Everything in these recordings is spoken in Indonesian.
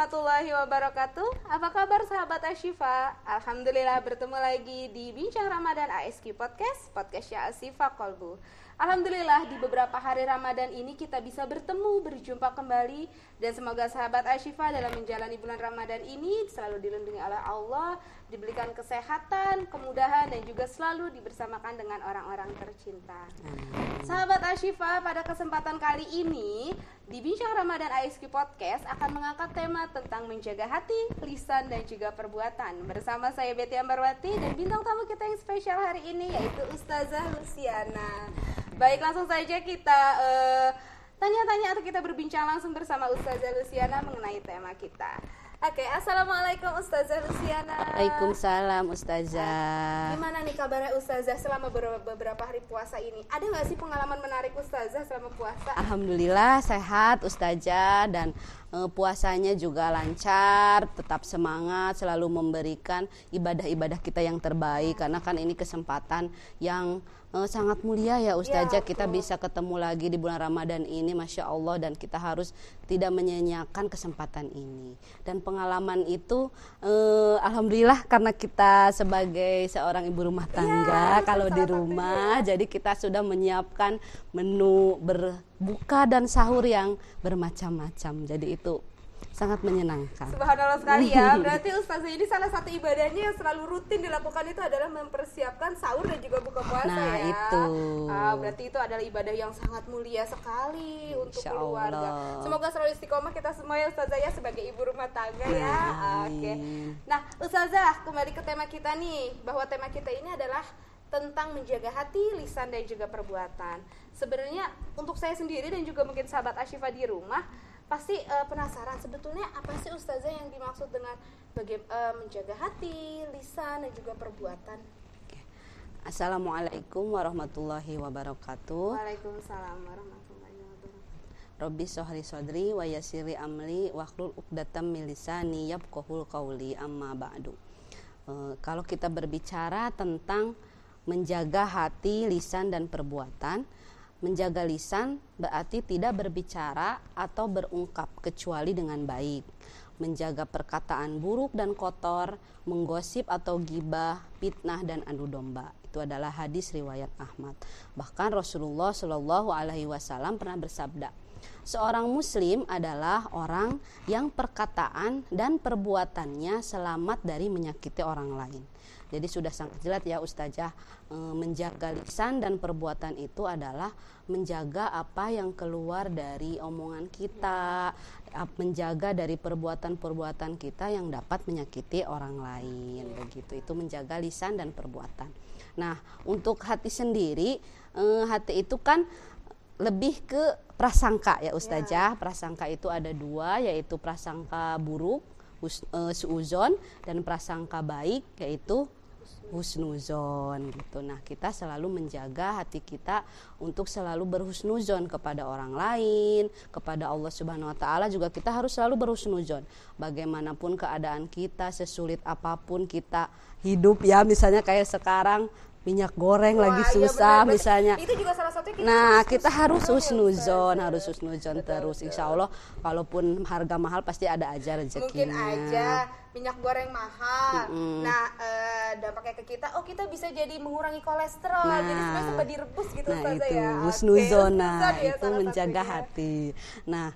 warahmatullahi wabarakatuh. Apa kabar sahabat Asyifa? Alhamdulillah bertemu lagi di Bincang Ramadan ASQ Podcastnya Asyifa Kolbu. Alhamdulillah di beberapa hari Ramadan ini kita bisa bertemu, berjumpa kembali. Dan semoga sahabat Asyifa dalam menjalani bulan Ramadan ini selalu dilindungi oleh Allah, diberikan kesehatan, kemudahan, dan juga selalu dibersamakan dengan orang-orang tercinta. Sahabat Asyifa, pada kesempatan kali ini di Bincang Ramadan ASQ Podcast akan mengangkat tema tentang menjaga hati, lisan, dan juga perbuatan. Bersama saya Betty Ambarwati dan bintang tamu kita yang spesial hari ini yaitu Ustazah Luciana. Baik, langsung saja kita tanya-tanya atau kita berbincang langsung bersama Ustazah Luciana mengenai tema kita. Oke, Assalamualaikum Ustazah Luciana. Waalaikumsalam Ustazah. Gimana nih kabarnya Ustazah selama beberapa hari puasa ini? Ada nggak sih pengalaman menarik Ustazah selama puasa? Alhamdulillah sehat Ustazah, dan puasanya juga lancar, tetap semangat, selalu memberikan ibadah-ibadah kita yang terbaik. Karena kan ini kesempatan yang sangat mulia ya Ustazah, kita bisa ketemu lagi di bulan Ramadan ini, Masya Allah, dan kita harus tidak menyanyiakan kesempatan ini. Dan pengalaman itu Alhamdulillah karena kita sebagai seorang ibu rumah tangga, kalau di rumah, jadi kita sudah menyiapkan menu berbuka dan sahur yang bermacam-macam, jadi itu sangat menyenangkan. Subhanallah sekali ya. Berarti Ustazah ini salah satu ibadahnya yang selalu rutin dilakukan itu adalah mempersiapkan sahur dan juga buka puasa. Nah, ya. Itu. Berarti itu adalah ibadah yang sangat mulia sekali untuk keluarga. Semoga selalu istiqomah kita semua ya Ustazah ya sebagai ibu rumah tangga ya. Oke. Nah, Ustazah, kembali ke tema kita nih, bahwa tema kita ini adalah tentang menjaga hati, lisan, dan juga perbuatan. Sebenarnya untuk saya sendiri dan juga mungkin sahabat Asyifa di rumah pasti penasaran sebetulnya apa sih Ustazah yang dimaksud dengan menjaga hati, lisan, dan juga perbuatan. Assalamualaikum warahmatullahi wabarakatuh. Waalaikumsalam warahmatullahi wabarakatuh. Rabbi sholli sodri wa yassirli amri wahlul 'uqdatam min lisani yafqahul qawli, amma ba'du. Kalau kita berbicara tentang menjaga hati, lisan, dan perbuatan, menjaga lisan berarti tidak berbicara atau berungkap kecuali dengan baik. Menjaga perkataan buruk dan kotor, menggosip atau gibah, fitnah, dan adu domba. Itu adalah hadis riwayat Ahmad. Bahkan Rasulullah Shallallahu Alaihi Wasallam pernah bersabda, seorang muslim adalah orang yang perkataan dan perbuatannya selamat dari menyakiti orang lain. Jadi sudah sangat jelas ya Ustazah, menjaga lisan dan perbuatan itu adalah menjaga apa yang keluar dari omongan kita, menjaga dari perbuatan-perbuatan kita yang dapat menyakiti orang lain. Begitu, itu menjaga lisan dan perbuatan. Nah, untuk hati sendiri, hati itu kan lebih ke prasangka ya Ustazah. Prasangka itu ada dua, yaitu prasangka buruk, suuzon, dan prasangka baik, yaitu husnuzon gitu. Nah, kita selalu menjaga hati kita untuk selalu berhusnuzon kepada orang lain, kepada Allah Subhanahu wa taala juga kita harus selalu berhusnuzon. Bagaimanapun keadaan kita, sesulit apapun kita hidup ya, misalnya kayak sekarang minyak goreng lagi susah, bener. Misalnya. Itu juga salah satunya kita harus husnuzon, terus. Insya Allah kalaupun harga mahal pasti ada aja rezekinya. Mungkin aja minyak goreng mahal. Nah, dampaknya ke kita, kita bisa jadi mengurangi kolesterol. Jadi sebenarnya sempat direbus gitu Ustazah itu, ya. Husnuzon, itu menjaga hati. Nah,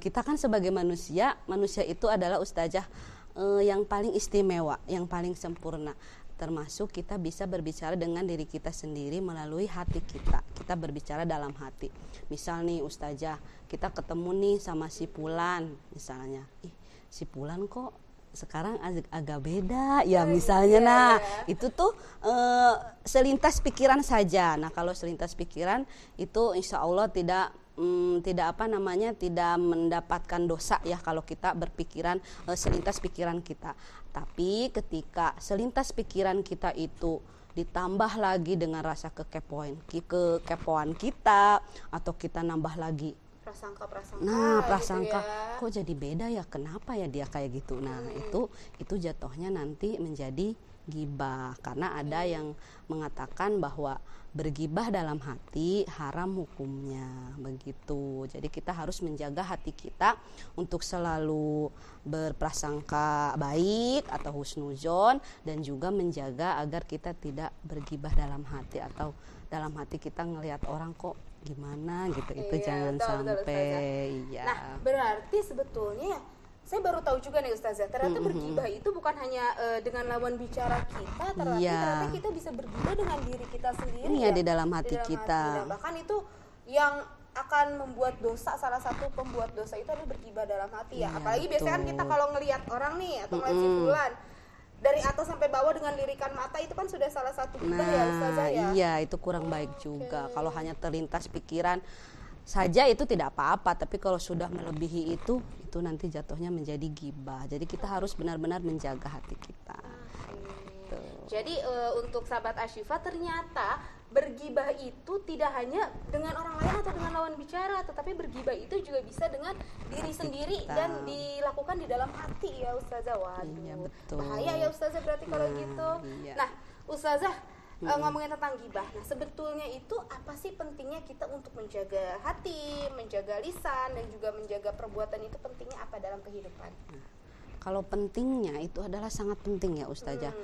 kita kan sebagai manusia itu adalah Ustazah yang paling istimewa, yang paling sempurna. Termasuk kita bisa berbicara dengan diri kita sendiri melalui hati kita. Kita berbicara dalam hati. Misal nih Ustazah, kita ketemu nih sama si Fulan misalnya. Si Fulan kok sekarang agak beda ya misalnya. Itu tuh selintas pikiran saja. Nah, kalau selintas pikiran itu insya Allah tidak mendapatkan dosa ya kalau kita berpikiran selintas pikiran kita. Tapi ketika selintas pikiran kita itu ditambah lagi dengan rasa kekepoan kita, atau kita nambah lagi prasangka gitu ya. Kok jadi beda ya, kenapa ya dia kayak gitu. Nah, itu jatuhnya nanti menjadi gibah. Karena ada yang mengatakan bahwa bergibah dalam hati haram hukumnya, begitu. Jadi kita harus menjaga hati kita untuk selalu berprasangka baik atau husnuzon, dan juga menjaga agar kita tidak bergibah dalam hati, atau dalam hati kita ngelihat orang kok gimana gitu. Itu jangan sampai. Iya. Nah, berarti sebetulnya saya baru tahu juga nih Ustazah, ternyata bergibah itu bukan hanya dengan lawan bicara kita, ternyata kita bisa bergibah dengan diri kita sendiri. Iya, di dalam hati kita. Bahkan itu yang akan membuat dosa, salah satu pembuat dosa itu adalah bergibah dalam hati ya. Apalagi biasanya kan kita kalau ngelihat orang nih atau ngelihat si fulan dari atas sampai bawah dengan lirikan mata, itu kan sudah salah satu gibah ya Ustazah ya. Iya, itu kurang baik juga. Kalau hanya terlintas pikiran saja itu tidak apa-apa, tapi kalau sudah melebihi itu nanti jatuhnya menjadi gibah. Jadi kita harus benar-benar menjaga hati kita. Jadi untuk sahabat Ashifa, ternyata bergibah itu tidak hanya dengan orang lain atau dengan lawan bicara, tetapi bergibah itu juga bisa dengan diri sendiri dan dilakukan di dalam hati ya Ustazah. Waduh, iya, betul. Bahaya ya Ustazah berarti kalau gitu. Iya. Nah Ustazah, ngomongin tentang gibah, nah sebetulnya itu apa sih pentingnya kita untuk menjaga hati, menjaga lisan, dan juga menjaga perbuatan itu pentingnya apa dalam kehidupan? Kalau pentingnya itu adalah sangat penting ya Ustazah.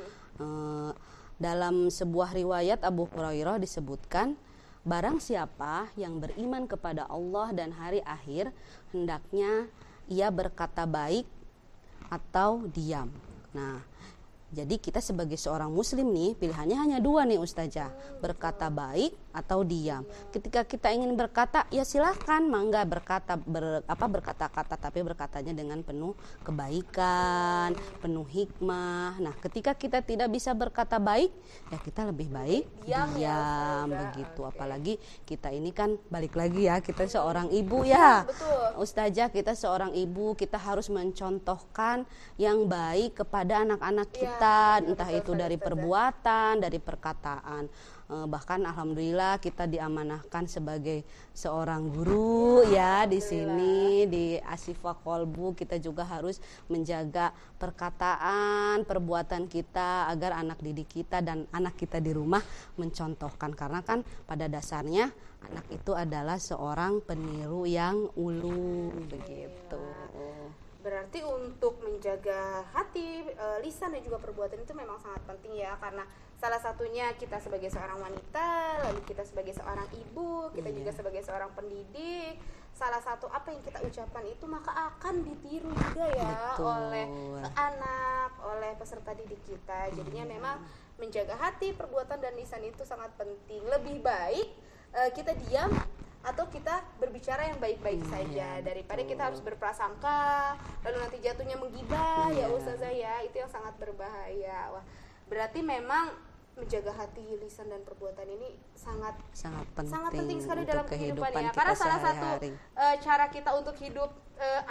Dalam sebuah riwayat Abu Hurairah disebutkan, barang siapa yang beriman kepada Allah dan hari akhir, hendaknya ia berkata baik atau diam. Nah, jadi kita sebagai seorang muslim nih, pilihannya hanya dua nih Ustazah, berkata baik atau diam. Ketika kita ingin berkata, ya silahkan mangga berkata-kata, tapi berkatanya dengan penuh kebaikan, penuh hikmah. Nah, ketika kita tidak bisa berkata baik, ya kita lebih baik diam begitu. Apalagi kita ini kan balik lagi ya, kita seorang ibu ya. Ustazah, kita seorang ibu, kita harus mencontohkan yang baik kepada anak-anak kita, entah itu dari perbuatan, dari perkataan. Bahkan alhamdulillah kita diamanahkan sebagai seorang guru ya di sini di Ashifa Qalbu. Kita juga harus menjaga perkataan, perbuatan kita agar anak didik kita dan anak kita di rumah mencontohkan, karena kan pada dasarnya anak itu adalah seorang peniru yang ulung begitu. Berarti untuk menjaga hati, lisan dan juga perbuatan itu memang sangat penting ya, karena salah satunya kita sebagai seorang wanita, lalu kita sebagai seorang ibu, kita juga sebagai seorang pendidik. Salah satu apa yang kita ucapkan itu maka akan ditiru juga ya oleh anak, oleh peserta didik kita. Jadinya memang menjaga hati, perbuatan dan lisan itu sangat penting. Lebih baik kita diam atau kita berbicara yang baik-baik saja daripada kita harus berprasangka lalu nanti jatuhnya menggibah ya Ustazah ya, itu yang sangat berbahaya. Wah, berarti memang menjaga hati, lisan dan perbuatan ini sangat penting sekali dalam kehidupan ya, karena salah satu cara kita untuk hidup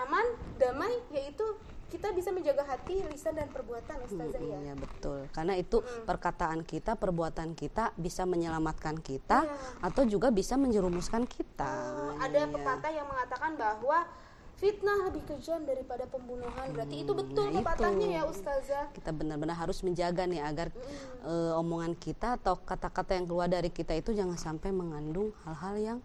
aman, damai, yaitu kita bisa menjaga hati, lisan dan perbuatan Ustazah ya. Iya betul, karena itu perkataan kita, perbuatan kita bisa menyelamatkan kita atau juga bisa menjerumuskan kita. Ada pepatah yang mengatakan bahwa fitnah lebih kejam daripada pembunuhan. Berarti itu betul pepatahnya ya Ustazah. Kita benar-benar harus menjaga nih agar omongan kita atau kata-kata yang keluar dari kita itu jangan sampai mengandung hal-hal yang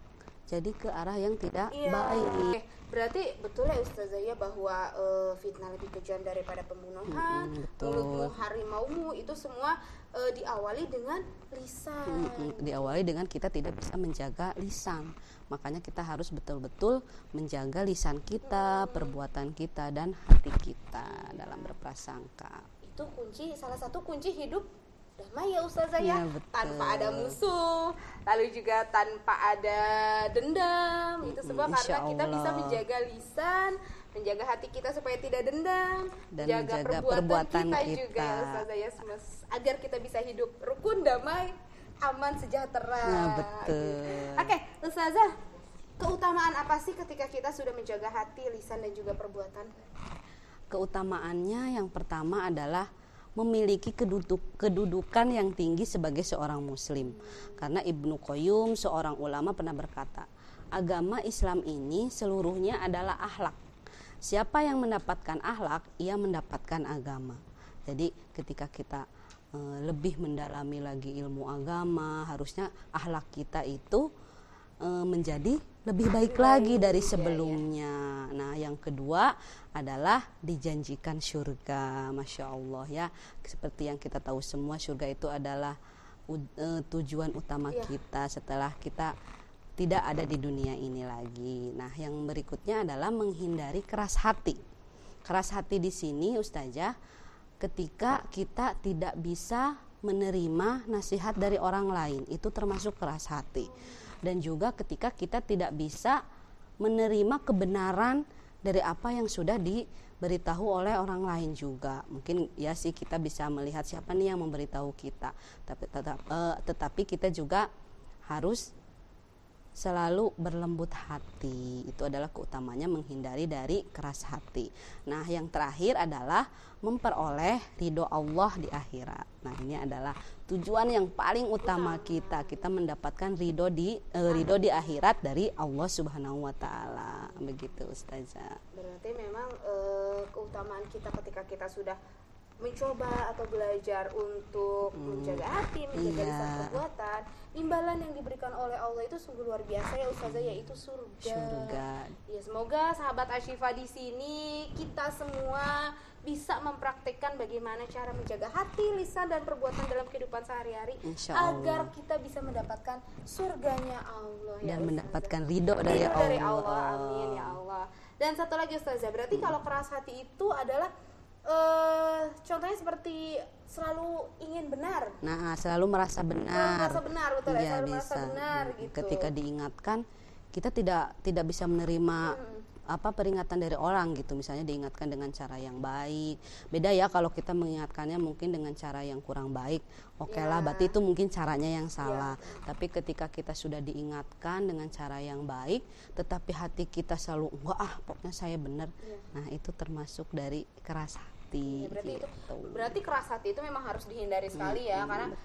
jadi ke arah yang tidak baik. Berarti betul ya Ustazah ya bahwa fitnah lebih kejam daripada pembunuhan, mulutmu harimaumu, itu semua diawali dengan lisan. Diawali dengan kita tidak bisa menjaga lisan. Makanya kita harus betul-betul menjaga lisan kita, perbuatan kita dan hati kita dalam berprasangka. Itu salah satu kunci hidup damai ya Ustazah ya, tanpa ada musuh, lalu juga tanpa ada dendam. Itu semua karena kita bisa menjaga lisan, menjaga hati kita supaya tidak dendam, dan menjaga perbuatan kita juga ya Ustazah ya, agar kita bisa hidup rukun, damai, aman, sejahtera. Oke, Ustazah, keutamaan apa sih ketika kita sudah menjaga hati, lisan dan juga perbuatan? Keutamaannya yang pertama adalah memiliki kedudukan yang tinggi sebagai seorang muslim. Karena Ibnu Qayyum, seorang ulama, pernah berkata, agama Islam ini seluruhnya adalah akhlak. Siapa yang mendapatkan akhlak, ia mendapatkan agama. Jadi ketika kita lebih mendalami lagi ilmu agama, harusnya akhlak kita itu menjadi lebih baik lagi dari sebelumnya. Nah, yang kedua adalah dijanjikan surga, Masya Allah ya. Seperti yang kita tahu semua, surga itu adalah tujuan utama kita setelah kita tidak ada di dunia ini lagi. Nah, yang berikutnya adalah menghindari keras hati. Keras hati di sini, Ustazah, ketika kita tidak bisa menerima nasihat dari orang lain, itu termasuk keras hati. Dan juga ketika kita tidak bisa menerima kebenaran dari apa yang sudah diberitahu oleh orang lain juga. Mungkin ya sih kita bisa melihat siapa nih yang memberitahu kita, tetapi kita juga harus selalu berlembut hati. Itu adalah keutamanya, menghindari dari keras hati. Nah, yang terakhir adalah memperoleh ridho Allah di akhirat. Nah, ini adalah tujuan yang paling utama kita mendapatkan ridho di akhirat dari Allah Subhanahu wa taala. Begitu, Ustazah. Berarti memang keutamaan kita ketika kita sudah mencoba atau belajar untuk menjaga hati, menjaga lisan perbuatan, imbalan yang diberikan oleh Allah itu sungguh luar biasa ya Ustazah, yaitu surga. Ya, semoga sahabat Ashifa di sini kita semua bisa mempraktikkan bagaimana cara menjaga hati, lisan dan perbuatan dalam kehidupan sehari-hari agar kita bisa mendapatkan surganya Allah ya, dan mendapatkan ridho dari Allah. Amin ya Allah. Dan satu lagi Ustazah, berarti kalau keras hati itu adalah contohnya seperti selalu ingin benar. Nah, selalu merasa benar. Betul ya, selalu merasa benar gitu. Ketika diingatkan, kita tidak bisa menerima peringatan dari orang gitu. Misalnya diingatkan dengan cara yang baik. Beda ya kalau kita mengingatkannya mungkin dengan cara yang kurang baik. Oke lah, berarti itu mungkin caranya yang salah. Tapi ketika kita sudah diingatkan dengan cara yang baik, tetapi hati kita selalu pokoknya saya benar. Nah, itu termasuk dari keras hati. Berarti keras hati itu memang harus dihindari sekali ya, karena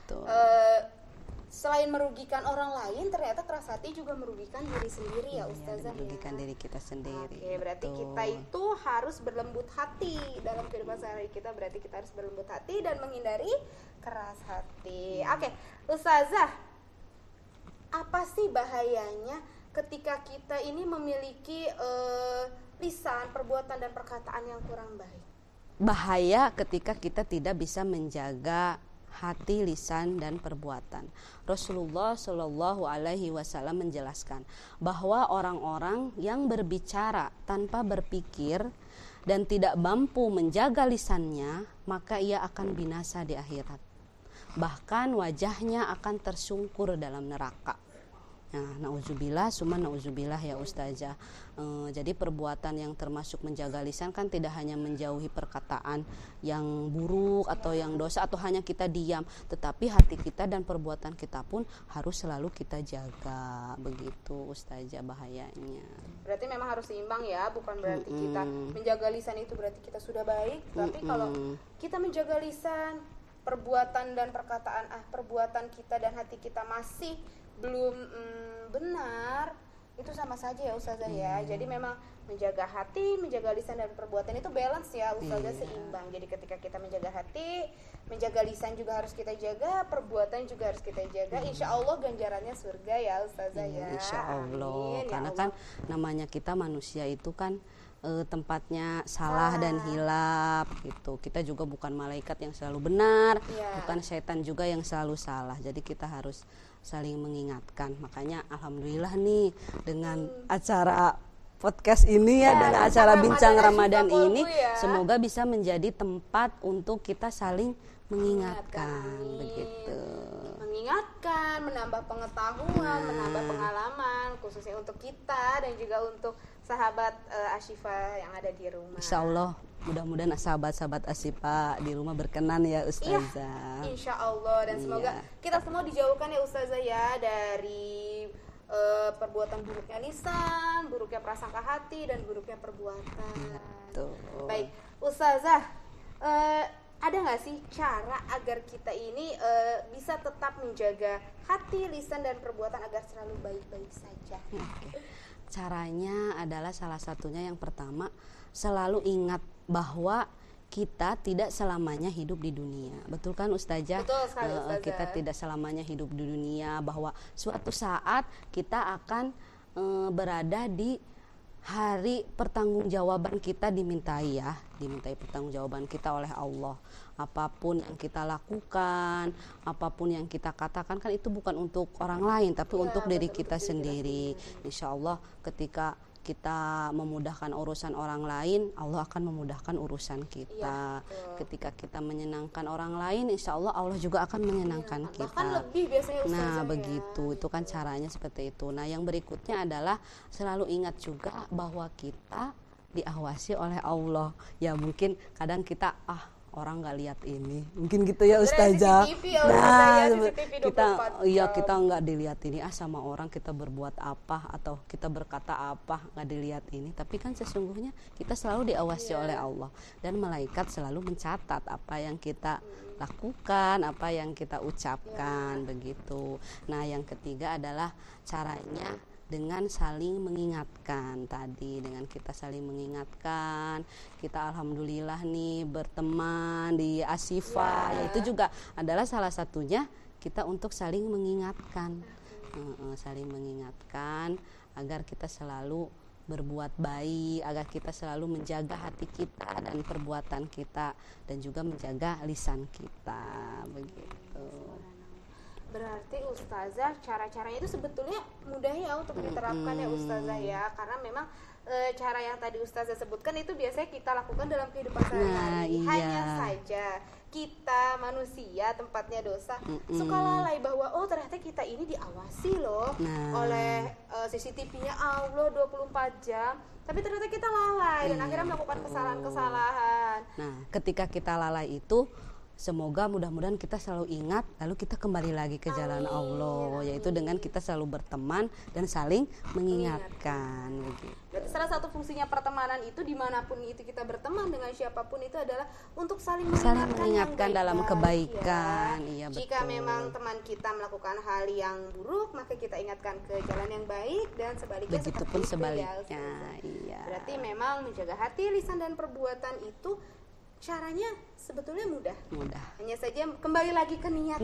selain merugikan orang lain, ternyata keras hati juga merugikan diri sendiri ya Ustazah. Merugikan diri kita sendiri. Oke, berarti kita itu harus berlembut hati dalam kehidupan sehari kita. Berarti kita harus berlembut hati dan menghindari keras hati. Oke, Ustazah, apa sih bahayanya ketika kita ini memiliki lisan, perbuatan dan perkataan yang kurang baik? Bahaya ketika kita tidak bisa menjaga hati, lisan dan perbuatan. Rasulullah Shallallahu Alaihi Wasallam menjelaskan bahwa orang-orang yang berbicara tanpa berpikir dan tidak mampu menjaga lisannya, maka ia akan binasa di akhirat. Bahkan wajahnya akan tersungkur dalam neraka. Nah, nauzubillah summa nauzubillah ya Ustazah. Jadi perbuatan yang termasuk menjaga lisan kan tidak hanya menjauhi perkataan yang buruk atau yang dosa atau hanya kita diam, tetapi hati kita dan perbuatan kita pun harus selalu kita jaga. Begitu Ustazah bahayanya. Berarti memang harus seimbang ya, bukan berarti kita menjaga lisan itu berarti kita sudah baik, tapi kalau kita menjaga lisan, perbuatan dan perkataan perbuatan kita dan hati kita masih belum benar, itu sama saja ya Ustazah ya. Jadi memang menjaga hati, menjaga lisan dan perbuatan itu balance ya Ustazah, seimbang. Jadi ketika kita menjaga hati, menjaga lisan juga harus kita jaga, perbuatan juga harus kita jaga. Insya Allah ganjarannya surga ya Ustazah ya. Insya Allah. Amin, karena ya Allah. Kan namanya kita manusia itu kan tempatnya salah dan hilaf gitu. Kita juga bukan malaikat yang selalu benar, bukan setan juga yang selalu salah. Jadi kita harus saling mengingatkan. Makanya alhamdulillah nih dengan acara podcast ini dengan acara Bincang Ramadan ini semoga bisa menjadi tempat untuk kita saling mengingatkan. Begitu. Mengingatkan, menambah pengetahuan, menambah pengalaman khususnya untuk kita dan juga untuk sahabat Ashifa yang ada di rumah. Insya Allah mudah-mudahan sahabat-sahabat Ashifa di rumah berkenan ya Ustazah. Insya Allah, dan semoga kita semua dijauhkan ya Ustazah ya dari perbuatan buruknya lisan, buruknya prasangka hati dan buruknya perbuatan. Baik Ustazah, ada nggak sih cara agar kita ini bisa tetap menjaga hati, lisan dan perbuatan agar selalu baik-baik saja? Caranya adalah salah satunya yang pertama, selalu ingat bahwa kita tidak selamanya hidup di dunia. Betul kan Ustazah? Betul sekali, Ustazah. Kita tidak selamanya hidup di dunia, bahwa suatu saat kita akan berada di hari pertanggungjawaban kita, dimintai pertanggungjawaban kita oleh Allah. Apapun yang kita lakukan, apapun yang kita katakan, kan itu bukan untuk orang lain, tapi untuk diri kita sendiri. Insya Allah ketika kita memudahkan urusan orang lain, Allah akan memudahkan urusan kita. Ketika kita menyenangkan orang lain, insya Allah Allah juga akan menyenangkan kita. Bahkan lebih biasanya Ustazah. Nah begitu, itu kan caranya seperti itu. Nah yang berikutnya adalah selalu ingat juga bahwa kita diawasi oleh Allah. Ya mungkin kadang kita orang nggak lihat ini, mungkin gitu ya Ustazah. Kita nggak dilihat ini sama orang, kita berbuat apa atau kita berkata apa, nggak dilihat ini. Tapi kan sesungguhnya kita selalu diawasi oleh Allah, dan malaikat selalu mencatat apa yang kita lakukan, apa yang kita ucapkan, begitu. Nah yang ketiga adalah caranya dengan saling mengingatkan. Tadi dengan kita saling mengingatkan, kita alhamdulillah nih berteman di Ashifa, itu juga adalah salah satunya kita untuk saling mengingatkan, agar kita selalu berbuat baik, agar kita selalu menjaga hati kita dan perbuatan kita, dan juga menjaga lisan kita, begitu. Berarti Ustazah, cara-caranya itu sebetulnya mudah ya untuk diterapkan ya Ustazah ya, karena memang cara yang tadi Ustazah sebutkan itu biasanya kita lakukan dalam kehidupan sehari-hari. Hanya saja kita manusia, tempatnya dosa, suka lalai bahwa ternyata kita ini diawasi loh oleh CCTV-nya Allah 24 jam. Tapi ternyata kita lalai dan akhirnya melakukan kesalahan-kesalahan. Nah, ketika kita lalai itu, semoga mudah-mudahan kita selalu ingat, lalu kita kembali lagi ke jalan Allah, yaitu dengan kita selalu berteman dan saling mengingatkan. Berarti salah satu fungsinya pertemanan itu, dimanapun itu kita berteman dengan siapapun itu adalah untuk saling mengingatkan dalam kebaikan. Ya. Jika memang teman kita melakukan hal yang buruk, maka kita ingatkan ke jalan yang baik, dan sebaliknya. Begitupun sebaliknya. Iya. Berarti memang menjaga hati, lisan dan perbuatan itu caranya sebetulnya mudah. Hanya saja kembali lagi ke niat.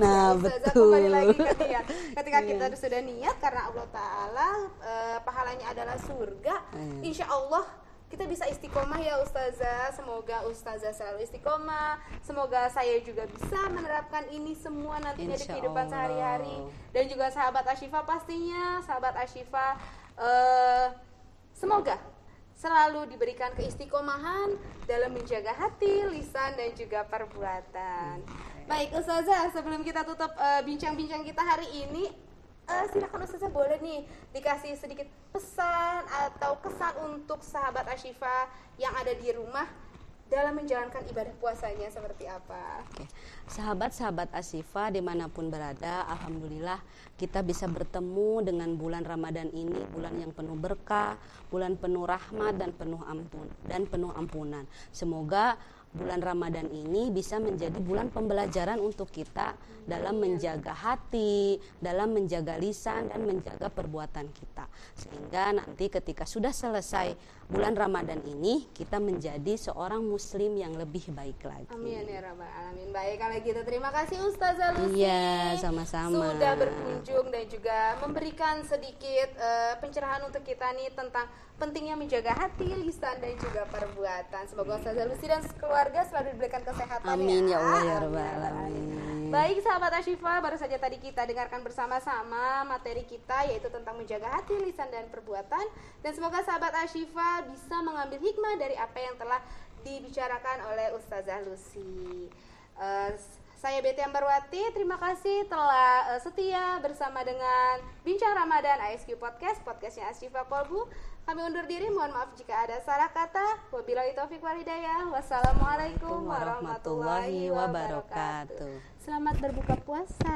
Kembali lagi ke niat. Ketika kita sudah niat karena Allah Ta'ala pahalanya adalah surga, insya Allah kita bisa istiqomah ya Ustazah. Semoga Ustazah selalu istiqomah. Semoga saya juga bisa menerapkan ini semua nantinya di kehidupan sehari-hari. Dan juga sahabat Ashifa, pastinya sahabat Ashifa semoga selalu diberikan keistiqomahan dalam menjaga hati, lisan, dan juga perbuatan. Baik Ustazah, sebelum kita tutup bincang-bincang kita hari ini, silakan Ustazah boleh nih dikasih sedikit pesan atau kesan untuk sahabat Ashifa yang ada di rumah dalam menjalankan ibadah puasanya seperti apa? Sahabat-sahabat Ashifa dimanapun berada, alhamdulillah kita bisa bertemu dengan bulan Ramadan ini, bulan yang penuh berkah, bulan penuh rahmat dan penuh ampunan. Semoga bulan Ramadan ini bisa menjadi bulan pembelajaran untuk kita dalam menjaga hati, dalam menjaga lisan, dan menjaga perbuatan kita. Sehingga nanti ketika sudah selesai bulan Ramadan ini, kita menjadi seorang muslim yang lebih baik lagi. Amin ya rabbal alamin. Baik, kalau gitu terima kasih Ustazah Lucy. Iya, sama-sama. Sudah berkunjung dan juga memberikan sedikit pencerahan untuk kita nih tentang pentingnya menjaga hati, lisan, dan juga perbuatan. Semoga Ustazah Lucy dan keluarga selalu diberikan kesehatan. Amin ya Allah ya rabbal alamin. Baik sahabat Ashifa, baru saja tadi kita dengarkan bersama-sama materi kita, yaitu tentang menjaga hati, lisan, dan perbuatan. Dan semoga sahabat Ashifa bisa mengambil hikmah dari apa yang telah dibicarakan oleh Ustazah Lucy. Saya Betty Ambarwati, terima kasih telah setia bersama dengan Bincang Ramadan ASQ Podcast, podcastnya Ashifa Kolbu. Kami undur diri, mohon maaf jika ada salah kata. Wabillahi taufiq wal hidayah. Wassalamualaikum warahmatullahi wabarakatuh. Selamat berbuka puasa.